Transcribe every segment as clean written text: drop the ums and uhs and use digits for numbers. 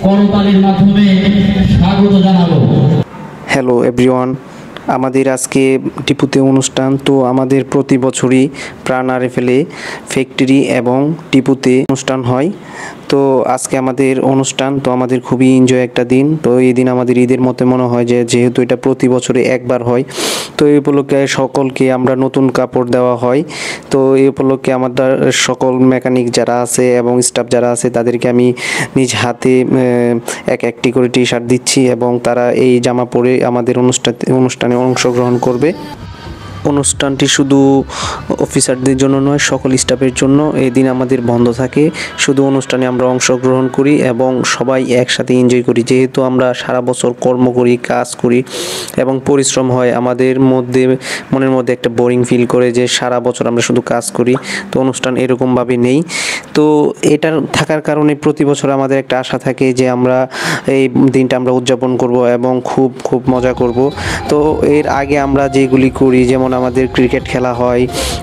করতালির মাধ্যমে স্বাগত জানাবো। হ্যালো এভরিওয়ান, আমাদের আজকে টিপুতে অনুষ্ঠান। তো আমাদের প্রতি বছরই প্রাণ আরএফএলে ফ্যাক্টরি এবং টিপুতে অনুষ্ঠান হয়। তো আজকে আমাদের অনুষ্ঠান, তো আমাদের খুবই এনজয় একটা দিন। তো এই দিন আমাদের ঈদের মতো মনে হয় যেহেতু এটা প্রতি বছরে একবার হয়, তো এই উপলক্ষে সকলকে আমরা নতুন কাপড় দেওয়া হয়। তো এই উপলক্ষে আমাদের সকল মেকানিক যারা আছে এবং স্টাফ যারা আছে তাদেরকে আমি নিজ হাতে একটি করে টি শার্ট দিচ্ছি এবং তারা এই জামা পরে আমাদের অনুষ্ঠানে অংশগ্রহণ করবে। অনুষ্ঠানটি শুধু অফিসারদের জন্য নয়, সকল স্টাফের জন্য। এই দিন আমাদের বন্ধ থাকে, শুধু অনুষ্ঠানে আমরা অংশগ্রহণ করি এবং সবাই একসাথে এনজয় করি। যেহেতু আমরা সারা বছর কর্ম করি, কাজ করি এবং পরিশ্রম হয়, আমাদের মনের মধ্যে একটা বোরিং ফিল করে যে সারা বছর আমরা শুধু কাজ করি। তো অনুষ্ঠান এরকমভাবে নেই। তো এটার থাকার কারণে প্রতি বছর আমাদের একটা আশা থাকে যে আমরা এই দিনটা আমরা উদযাপন করব এবং খুব খুব মজা করব। তো এর আগে আমরা যেগুলি করি, যেমন আমাদের ক্রিকেট খেলা হয়,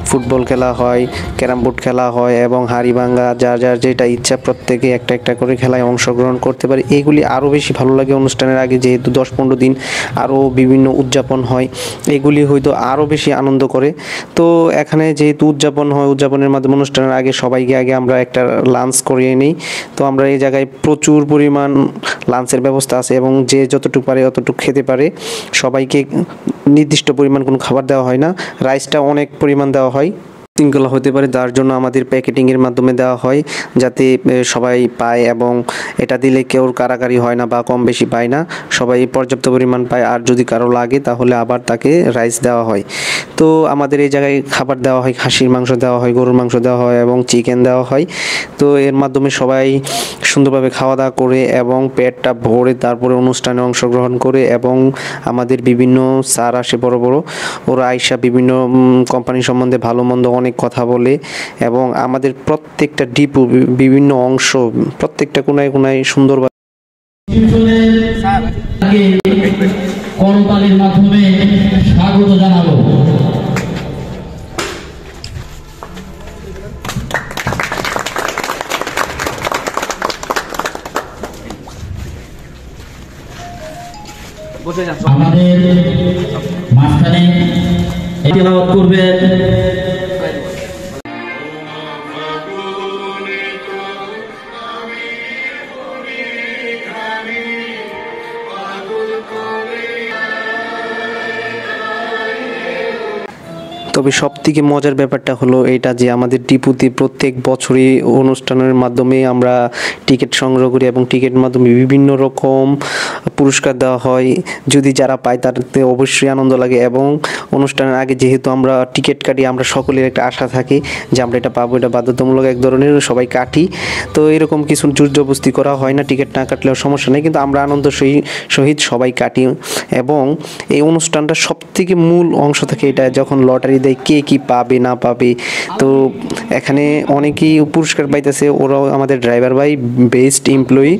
ফুটবল খেলা হয়, ক্যারাম বোর্ড খেলা হয় এবং হাড়িভাঙ্গা, যার যার যেটা ইচ্ছা প্রত্যেকে একটা একটা করে খেলায় অংশগ্রহণ করতে পারে। এগুলি আরও বেশি ভালো লাগে অনুষ্ঠানের আগে, যেহেতু 10-15 দিন আরও বিভিন্ন উদযাপন হয়, এগুলি হয়তো আরও বেশি আনন্দ করে। তো এখানে যেহেতু উদযাপন হয়, উদযাপনের মাধ্যমে অনুষ্ঠানের আগে সবাইকে আগে আমরা একটা লাঞ্চ করিয়ে নিই। তো আমরা এই জায়গায় প্রচুর পরিমাণ লাঞ্চের ব্যবস্থা আছে এবং যে যতটুকু পারে অতটুকু খেতে পারে। সবাইকে নির্দিষ্ট পরিমাণ কোনো খাবার দেওয়া হয় না, রাইসটা অনেক পরিমাণ দেওয়া হয়, শৃঙ্খলা হতে পারে, তার জন্য আমাদের প্যাকেটিংয়ের মাধ্যমে দেওয়া হয় যাতে সবাই পায় এবং এটা দিলে কেউ কারাকারি হয় না বা কম বেশি পায় না, সবাই পর্যাপ্ত পরিমাণ পায়। আর যদি কারো লাগে তাহলে আবার তাকে রাইস দেওয়া হয়। তো আমাদের এই জায়গায় খাবার দেওয়া হয়, খাসির মাংস দেওয়া হয়, গরুর মাংস দেওয়া হয় এবং চিকেন দেওয়া হয়। তো এর মাধ্যমে সবাই সুন্দরভাবে খাওয়া দাওয়া করে এবং পেটটা ভরে তারপরে অনুষ্ঠানে অংশগ্রহণ করে। এবং আমাদের বিভিন্ন স্যার আসে বড় বড়, ওরা আইসা বিভিন্ন কোম্পানি সম্বন্ধে ভালো মন্দ অনেক কথা বলে এবং আমাদের প্রত্যেকটা ডিপো বিভিন্ন অংশ প্রত্যেকটা কোনায় কোনায় সুন্দরভাবে করতালির মাধ্যমে স্বাগত জানাবো। আমাদের মাঝখানে তেলাওয়াত করবেন তবে সবথেকে মজার ব্যাপারটা হলো এটা যে আমাদের টিপুতে প্রত্যেক বছরই অনুষ্ঠানের মাধ্যমে আমরা টিকিট সংগ্রহ করি এবং টিকিটের মাধ্যমে বিভিন্ন রকম পুরস্কার দেওয়া হয়। যদি যারা পায় তাতে অবশ্যই আনন্দ লাগে এবং অনুষ্ঠানের আগে যেহেতু আমরা টিকিট কাটি, আমরা সকলের একটা আশা থাকে যে আমরা এটা পাবো, এটা বাধ্যতামূলক এক ধরনের, সবাই কাটি। তো এরকম কিছু জোরজবস্তি করা হয় না, টিকিট না কাটলেও সমস্যা নেই, কিন্তু আমরা আনন্দ সহিত সবাই কাটি। এবং এই অনুষ্ঠানটা সবথেকে মূল অংশ থাকে এটা, যখন লটারি দেয় কে কি পাবে না পাবে। তো এখানে অনেকেই পুরস্কার পাইতেছে, ওরাও আমাদের ড্রাইভার ভাই বেস্ট এমপ্লয়ি,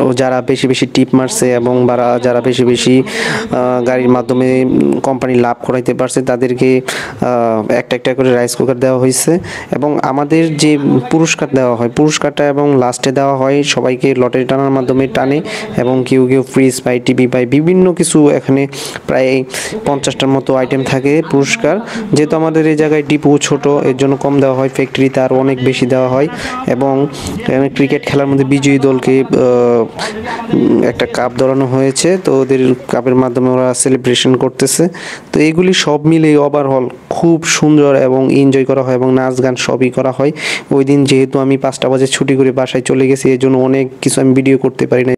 ও যারা বেশি বেশি টিপ মারছে এবং যারা বেশি বেশি গাড়ির মাধ্যমে কোম্পানি লাভ করাইতে পারছে তাদেরকে একটা একটা করে রাইস কুকার দেওয়া হয়েছে। এবং আমাদের যে পুরস্কার দেওয়া হয়, পুরস্কারটা এবং লাস্টে দেওয়া হয় সবাইকে লটারি টানার মাধ্যমে টানে এবং কেউ কেউ ফ্রিজ পায়, টিভি পায়, বিভিন্ন কিছু। এখানে প্রায় 50টার মতো আইটেম থাকে পুরস্কার। যেহেতু আমাদের এই জায়গায় ডিপো ছোট, এর জন্য কম দেওয়া হয়, ফ্যাক্টরিতে আরও অনেক বেশি দেওয়া হয়। এবং ক্রিকেট খেলার মধ্যে বিজয়ী দলকে একটা কাপ ধরানো হয়েছে, তো ওদের কাপের মাধ্যমে ওরা সেলিব্রেশন করতেছে। তো এইগুলি সব মিলে ওভারঅল খুব সুন্দর এবং এনজয় করা হয় এবং নাচ গান সবই করা হয়। ওই দিন যেহেতু আমি 5টা বাজে ছুটি করে বাসায় চলে গেছি, এর জন্য অনেক কিছু আমি ভিডিও করতে পারি না।